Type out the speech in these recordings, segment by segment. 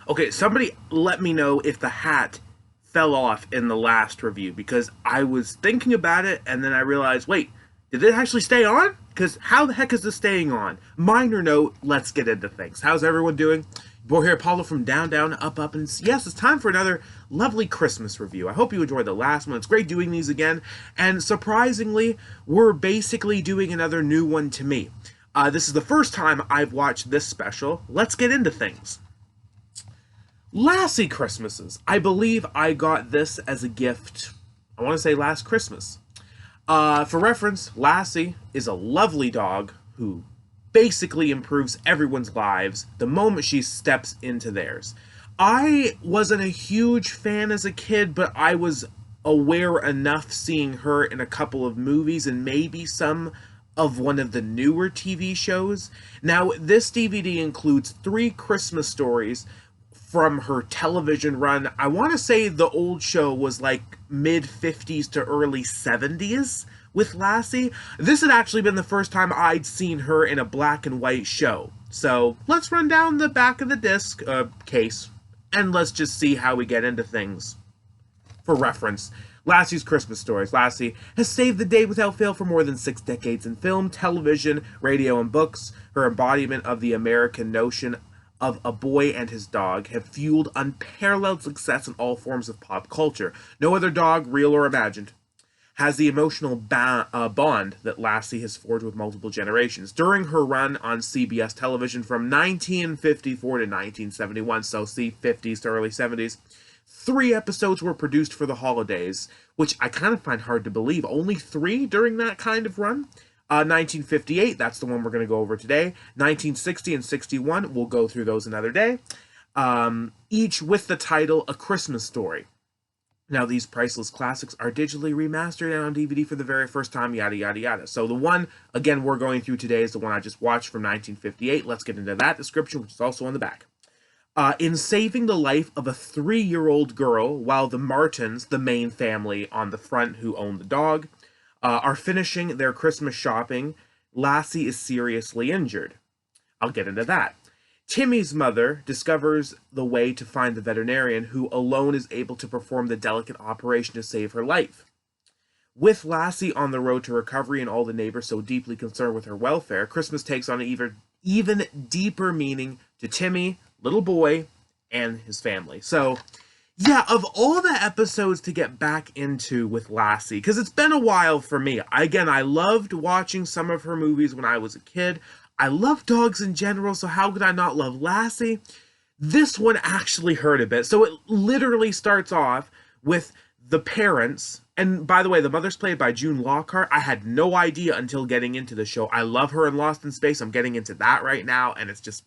Okay, somebody let me know if the hat fell off in the last review because I was thinking about it and then I realized, wait, did it actually stay on? Because how the heck is this staying on? Minor note, let's get into things. How's everyone doing? Boy here, Paulo from Down, Down, Up, Up, and yes, it's time for another lovely Christmas review. I hope you enjoyed the last one. It's great doing these again, and surprisingly, we're basically doing another new one to me. This is the first time I've watched this special. Let's get into things. Lassie Christmases. I believe I got this as a gift, I want to say last Christmas. For reference, Lassie is a lovely dog who basically improves everyone's lives the moment she steps into theirs. I wasn't a huge fan as a kid, but I was aware enough seeing her in a couple of movies and maybe some of one of the newer TV shows. Now, this DVD includes 3 Christmas stories from her television run. I want to say the old show was like mid 50s to early 70s with Lassie. This had actually been the first time I'd seen her in a black and white show. So let's run down the back of the disc case and let's just see how we get into things. For reference, Lassie's Christmas stories. Lassie has saved the day without fail for more than 6 decades in film, television, radio, and books. Her embodiment of the American notion of a boy and his dog have fueled unparalleled success in all forms of pop culture. No other dog, real or imagined, has the emotional bond that Lassie has forged with multiple generations. During her run on CBS television from 1954 to 1971, so see 50s to early 70s, 3 episodes were produced for the holidays, which I kind of find hard to believe. Only 3 during that kind of run? 1958, that's the one we're going to go over today. 1960 and 61, we'll go through those another day. Each with the title A Christmas Story. Now, these priceless classics are digitally remastered and on DVD for the very first time, yada, yada, yada. So the one, again, we're going through today is the one I just watched from 1958. Let's get into that description, which is also on the back. In saving the life of a 3-year-old girl, while the Martins, the main family on the front who own the dog, are finishing their Christmas shopping, Lassie is seriously injured. I'll get into that. Timmy's mother discovers the way to find the veterinarian who alone is able to perform the delicate operation to save her life. With Lassie on the road to recovery and all the neighbors so deeply concerned with her welfare, Christmas takes on an even deeper meaning to Timmy, little boy, and his family. So, yeah, of all the episodes to get back into with Lassie, because it's been a while for me. Again, I loved watching some of her movies when I was a kid. I love dogs in general, so how could I not love Lassie? This one actually hurt a bit. So it literally starts off with the parents, and by the way, the mother's played by June Lockhart. I had no idea until getting into the show. I love her in Lost in Space. I'm getting into that right now, and it's just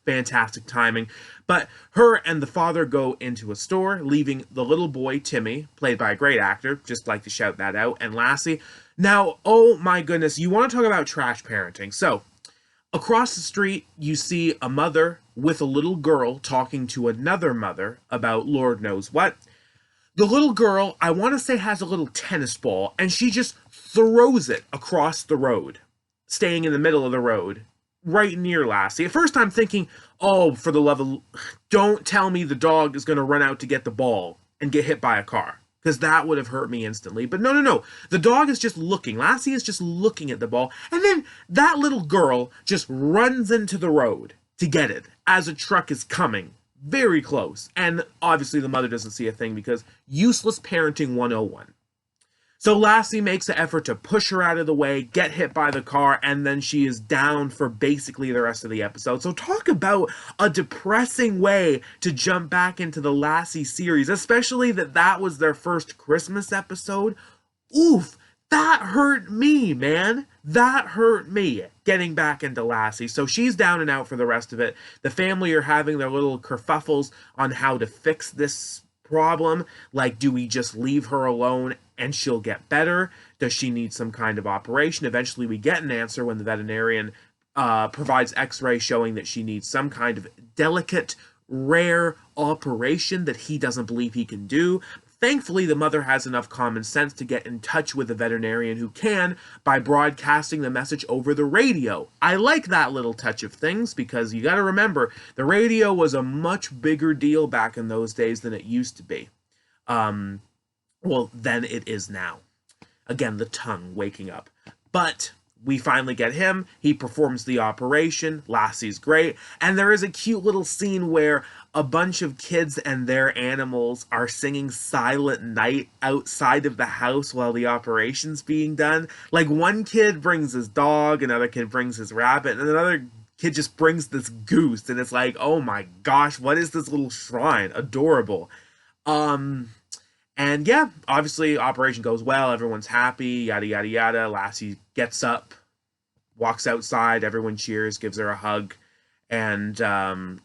fantastic timing. But her and the father go into a store, leaving the little boy, Timmy, played by a great actor, just like to shout that out, and Lassie. Now, oh my goodness, you want to talk about trash parenting. So, across the street, you see a mother with a little girl talking to another mother about Lord knows what. The little girl, I want to say, has a little tennis ball, and she just throws it across the road, staying in the middle of the road, right near Lassie. At first I'm thinking, oh, for the love of... don't tell me the dog is going to run out to get the ball and get hit by a car, because that would have hurt me instantly. But no. The dog is just looking. Lassie is just looking at the ball, and then that little girl just runs into the road to get it as a truck is coming very close. And obviously the mother doesn't see a thing because useless parenting 101. So Lassie makes the effort to push her out of the way, get hit by the car, and then she is down for basically the rest of the episode. So talk about a depressing way to jump back into the Lassie series, especially that was their first Christmas episode. Oof, that hurt me, man. That hurt me, getting back into Lassie. So she's down and out for the rest of it. The family are having their little kerfuffles on how to fix this problem. Like, do we just leave her alone and she'll get better? Does she need some kind of operation? Eventually we get an answer when the veterinarian provides x-ray showing that she needs some kind of delicate, rare operation that he doesn't believe he can do. Thankfully, the mother has enough common sense to get in touch with the veterinarian who can by broadcasting the message over the radio. I like that little touch of things because you got to remember, the radio was a much bigger deal back in those days than it used to be. Well, than it is now. Again, the tongue waking up. But we finally get him. He performs the operation. Lassie's great. And there is a cute little scene where a bunch of kids and their animals are singing Silent Night outside of the house while the operation's being done. Like, one kid brings his dog, another kid brings his rabbit, and another kid just brings this goose. And it's like, oh my gosh, what is this little shrine? Adorable. And yeah, obviously operation goes well, everyone's happy, yada yada yada. Lassie gets up, walks outside, everyone cheers, gives her a hug. And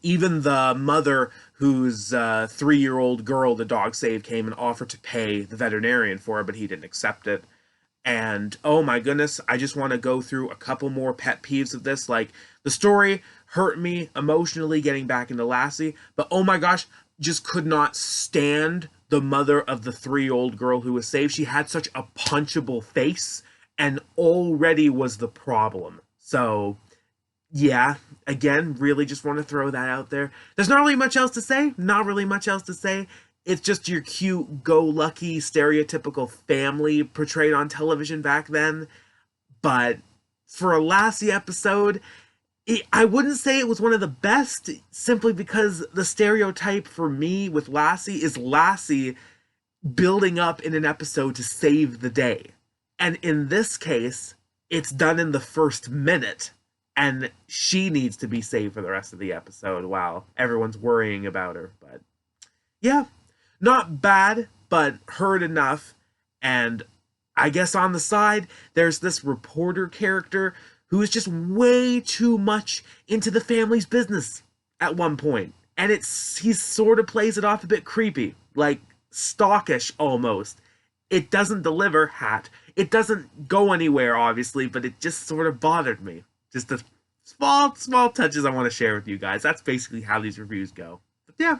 even the mother whose 3-year-old girl the dog saved came and offered to pay the veterinarian for her, but he didn't accept it. And oh my goodness, I just want to go through a couple more pet peeves of this. Like, the story hurt me emotionally getting back into Lassie, but oh my gosh, just could not stand the mother of the 3-year-old girl who was saved. She had such a punchable face and already was the problem. So yeah, again, really just want to throw that out there. There's not really much else to say. Not really much else to say. It's just your cute, go-lucky, stereotypical family portrayed on television back then. But for a Lassie episode, I wouldn't say it was one of the best, simply because the stereotype for me with Lassie is Lassie building up in an episode to save the day. And in this case, it's done in the first minute, and she needs to be saved for the rest of the episode while everyone's worrying about her. But yeah, not bad, but heard enough. And I guess on the side, there's this reporter character who is just way too much into the family's business at one point. And he sort of plays it off a bit creepy, like stalkish almost. It doesn't deliver, hat. It doesn't go anywhere, obviously, but it just sort of bothered me. Just the small touches I want to share with you guys. That's basically how these reviews go. But yeah,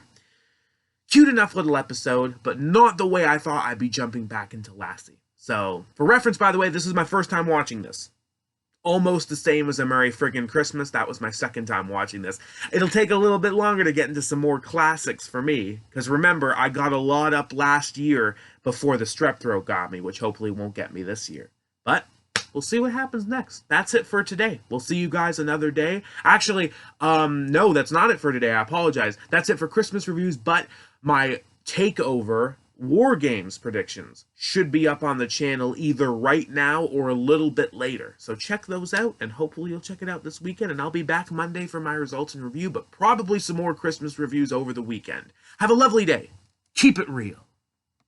cute enough little episode, but not the way I thought I'd be jumping back into Lassie. So, for reference, by the way, this is my first time watching this. Almost the same as A Merry Friggin' Christmas. That was my second time watching this. It'll take a little bit longer to get into some more classics for me, because remember, I got a lot up last year before the strep throat got me, which hopefully won't get me this year. But we'll see what happens next. That's it for today. We'll see you guys another day. Actually, no, that's not it for today. I apologize. That's it for Christmas reviews, but my takeover War Games predictions should be up on the channel either right now or a little bit later. So check those out, and hopefully you'll check it out this weekend, and I'll be back Monday for my results and review, but probably some more Christmas reviews over the weekend. Have a lovely day. Keep it real.